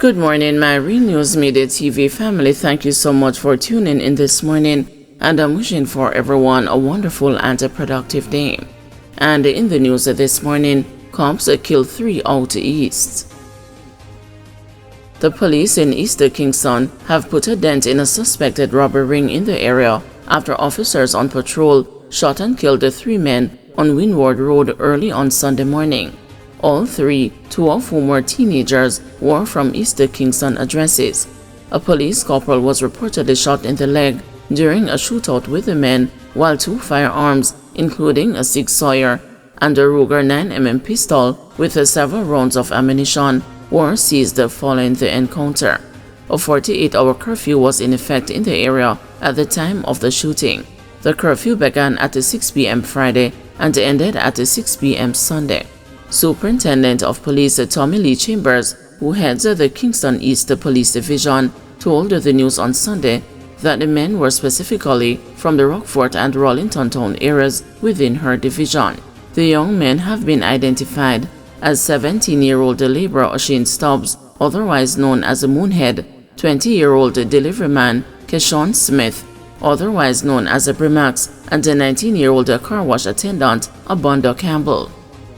Good morning, my Real News Media TV family. Thank you so much for tuning in this morning, and I'm wishing for everyone a wonderful and a productive day. And in the news this morning, cops killed 3 out east. The police in East Kingston have put a dent in a suspected robbery ring in the area after officers on patrol shot and killed the 3 men on Windward Road early on Sunday morning. All 3, 2 of whom were teenagers, were from East Kingston addresses. A police corporal was reportedly shot in the leg during a shootout with the men, while 2 firearms, including a Sig Sauer and a Ruger 9mm pistol with several rounds of ammunition, were seized following the encounter. A 48-hour curfew was in effect in the area at the time of the shooting. The curfew began at 6 p.m. Friday and ended at 6 p.m. Sunday. Superintendent of Police Tommy Lee Chambers, who heads the Kingston East Police Division, told the news on Sunday that the men were specifically from the Rockford and Rollington town areas within her division. The young men have been identified as 17-year-old laborer O'Shane Stubbs, otherwise known as a Moonhead, 20-year-old deliveryman Keshawn Smith, otherwise known as a Brimax, and a 19-year-old car wash attendant Abondo Campbell.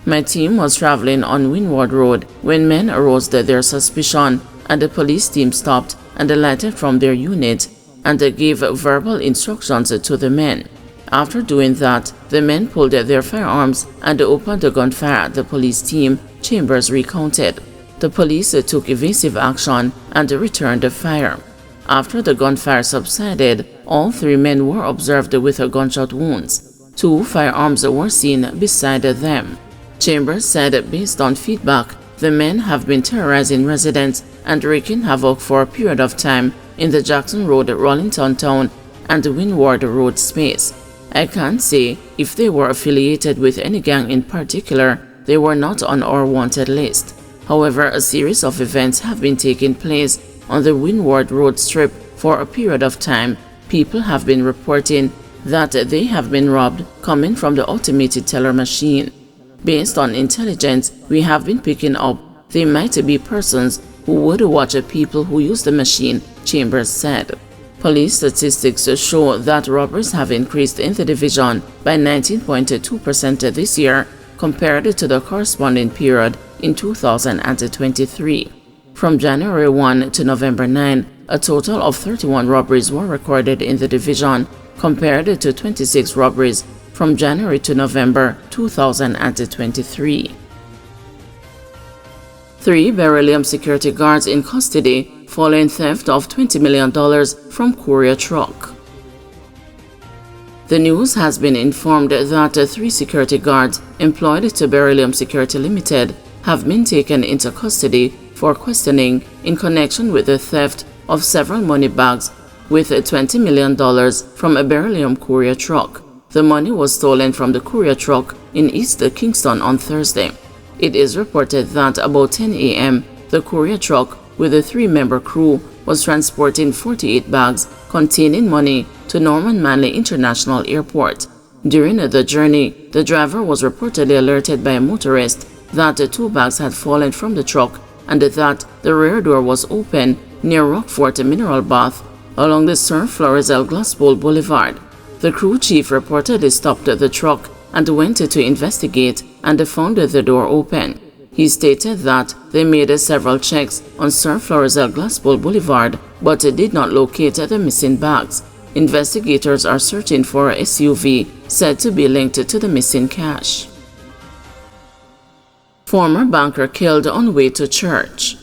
My team was traveling on Windward Road when men aroused their suspicion, and the police team stopped and alighted from their unit and gave verbal instructions to the men. After doing that, the men pulled their firearms and opened a gunfire at the police team, Chambers recounted. The police took evasive action and returned the fire. After the gunfire subsided, all 3 men were observed with gunshot wounds. 2 firearms were seen beside them. Chambers said based on feedback, the men have been terrorizing residents and wreaking havoc for a period of time in the Jackson Road, Rollington Town, and Windward Road space. I can't say if they were affiliated with any gang in particular. They were not on our wanted list. However, a series of events have been taking place on the Windward Road strip for a period of time. People have been reporting that they have been robbed coming from the automated teller machine. Based on intelligence we have been picking up, they might be persons who would watch people who use the machine, Chambers said. Police statistics show that robberies have increased in the division by 19.2% this year compared to the corresponding period in 2023. From January 1 to November 9, a total of 31 robberies were recorded in the division compared to 26 robberies from January to November 2023. 3 beryllium security guards in custody following theft of $20 million from courier truck. The news has been informed that 3 security guards employed to Beryllium Security Limited have been taken into custody for questioning in connection with the theft of several money bags with $20 million from a beryllium courier truck. The money was stolen from the courier truck in East Kingston on Thursday. It is reported that about 10 a.m., the courier truck with a 3-member crew was transporting 48 bags containing money to Norman Manley International Airport. During the journey, the driver was reportedly alerted by a motorist that 2 bags had fallen from the truck and that the rear door was open near Rockford Mineral Bath along the Sir Florizel Glassbowl Boulevard. The crew chief reportedly stopped the truck and went to investigate and found the door open. He stated that they made several checks on Sir Florizel Glassbowl Boulevard but did not locate the missing bags. Investigators are searching for a SUV said to be linked to the missing cash. Former banker killed on way to church.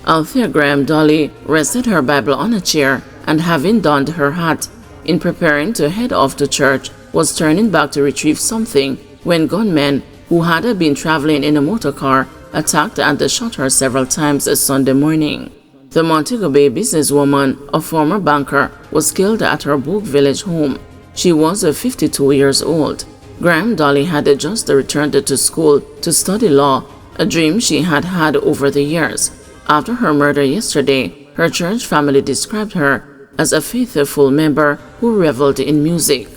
Althea Graham Dolly rested her Bible on a chair and, having donned her hat in preparing to head off to church, was turning back to retrieve something when gunmen who had been traveling in a motor car attacked and shot her several times Sunday morning. The Montego Bay businesswoman, a former banker, was killed at her Boog Village home. She was 52 years old. Graham Dolly had just returned to school to study law, a dream she had had over the years. After her murder yesterday, her church family described her as a faithful member who reveled in music.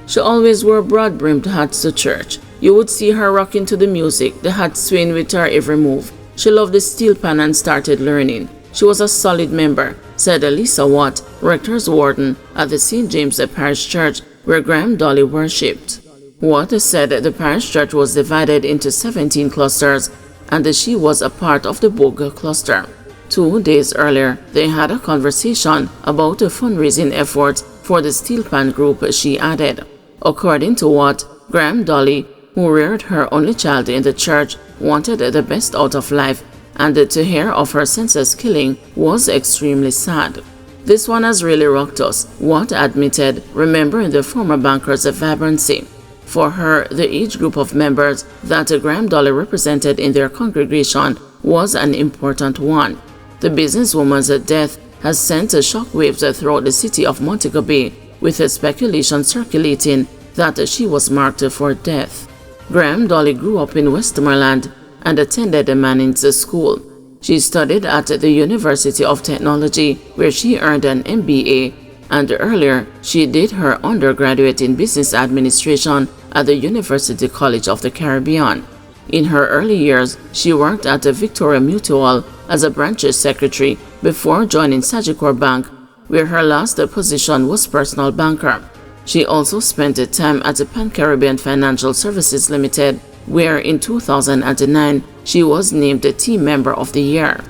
She always wore broad-brimmed hats to church. You would see her rocking to the music, the hat swaying with her every move. She loved the steel pan and started learning. She was a solid member, said Lisa Watt, rector's warden at the St. James Parish Church where Graham Dolly worshipped. Watt said the parish church was divided into 17 clusters and she was a part of the Bogue cluster. 2 days earlier, they had a conversation about the fundraising efforts for the steel pan group, she added. According to Watt, Graham Dolly, who reared her only child in the church, wanted the best out of life, and to hear of her senseless killing was extremely sad. This one has really rocked us, Watt admitted, remembering the former banker's vibrancy. For her, the age group of members that Graham Dolly represented in their congregation was an important one. The businesswoman's death has sent shockwaves throughout the city of Montego Bay, with speculation circulating that she was marked for death. Graham Dolly grew up in Westmoreland and attended Manning's school. She studied at the University of Technology, where she earned an MBA, and earlier she did her undergraduate in business administration at the University College of the Caribbean. In her early years, she worked at Victoria Mutual as a branch secretary before joining Sagicor Bank, where her last position was personal banker. She also spent time at Pan-Caribbean Financial Services Limited, where in 2009 she was named the Team Member of the Year.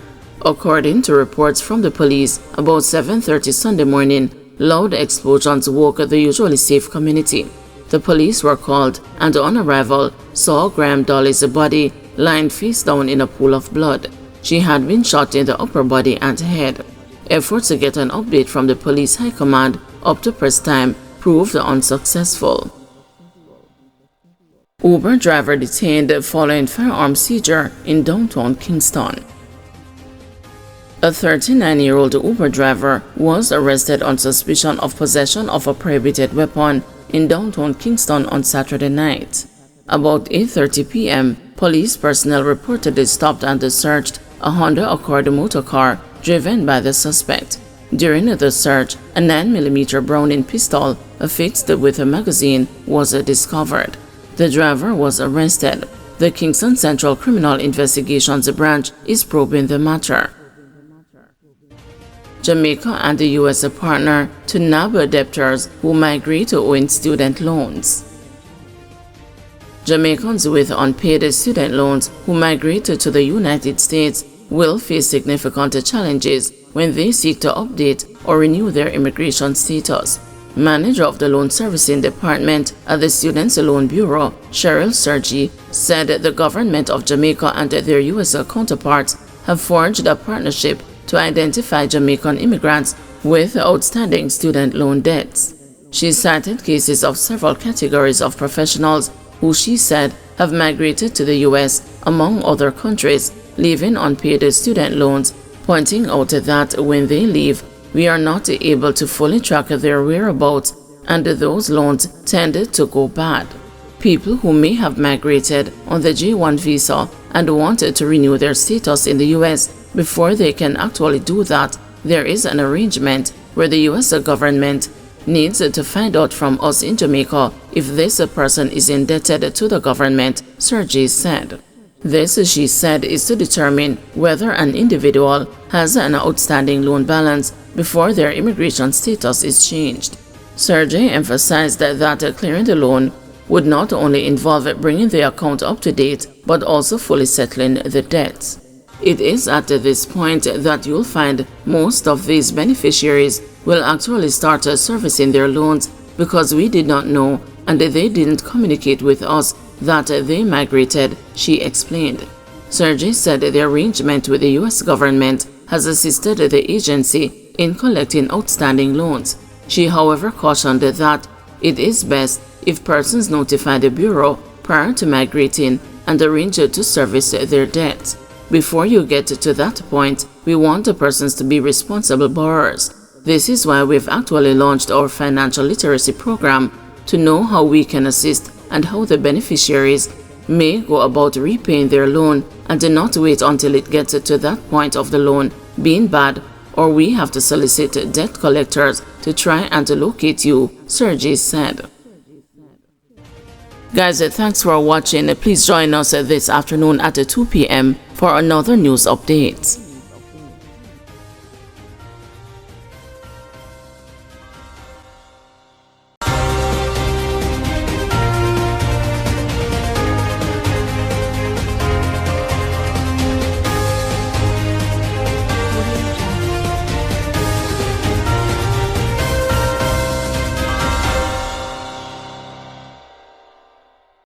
According to reports from the police, about 7:30 Sunday morning, loud explosions woke the usually safe community. The police were called and on arrival saw Graham Dolly's body lying face down in a pool of blood. She had been shot in the upper body and head. Efforts to get an update from the police high command up to press time proved unsuccessful. Uber driver detained following firearm seizure in downtown Kingston. A 39-year-old Uber driver was arrested on suspicion of possession of a prohibited weapon in downtown Kingston on Saturday night. About 8:30 p.m., police personnel reportedly stopped and searched a Honda Accord motor car driven by the suspect. During the search, a 9mm Browning pistol affixed with a magazine was discovered. The driver was arrested. The Kingston Central Criminal Investigations Branch is probing the matter. Jamaica and the U.S. partner to nab debtors who migrate owing student loans. Jamaicans with unpaid student loans who migrate to the United States will face significant challenges when they seek to update or renew their immigration status. Manager of the Loan Servicing Department at the Students' Loan Bureau, Cheryl Sergi, said the government of Jamaica and their U.S. counterparts have forged a partnership to identify Jamaican immigrants with outstanding student loan debts. She cited cases of several categories of professionals who she said have migrated to the U.S., among other countries, leaving unpaid student loans, pointing out that when they leave, we are not able to fully track their whereabouts and those loans tend to go bad. People who may have migrated on the J-1 visa and wanted to renew their status in the U.S. before they can actually do that, there is an arrangement where the U.S. government needs to find out from us in Jamaica if this person is indebted to the government, Sergi said. This, she said, is to determine whether an individual has an outstanding loan balance before their immigration status is changed. Sergi emphasized that clearing the loan would not only involve bringing the account up to date, but also fully settling the debts. It is at this point that you'll find most of these beneficiaries will actually start servicing their loans because we did not know and they didn't communicate with us that they migrated, she explained. Sergi said the arrangement with the U.S. government has assisted the agency in collecting outstanding loans. She, however, cautioned that it is best if persons notify the Bureau prior to migrating and arrange to service their debts. Before you get to that point, we want the persons to be responsible borrowers. This is why we've actually launched our financial literacy program to know how we can assist and how the beneficiaries may go about repaying their loan and do not wait until it gets to that point of the loan being bad or we have to solicit debt collectors to try and locate you, Sergi said. Guys, thanks for watching. Please join us this afternoon at 2 p.m. for another news update.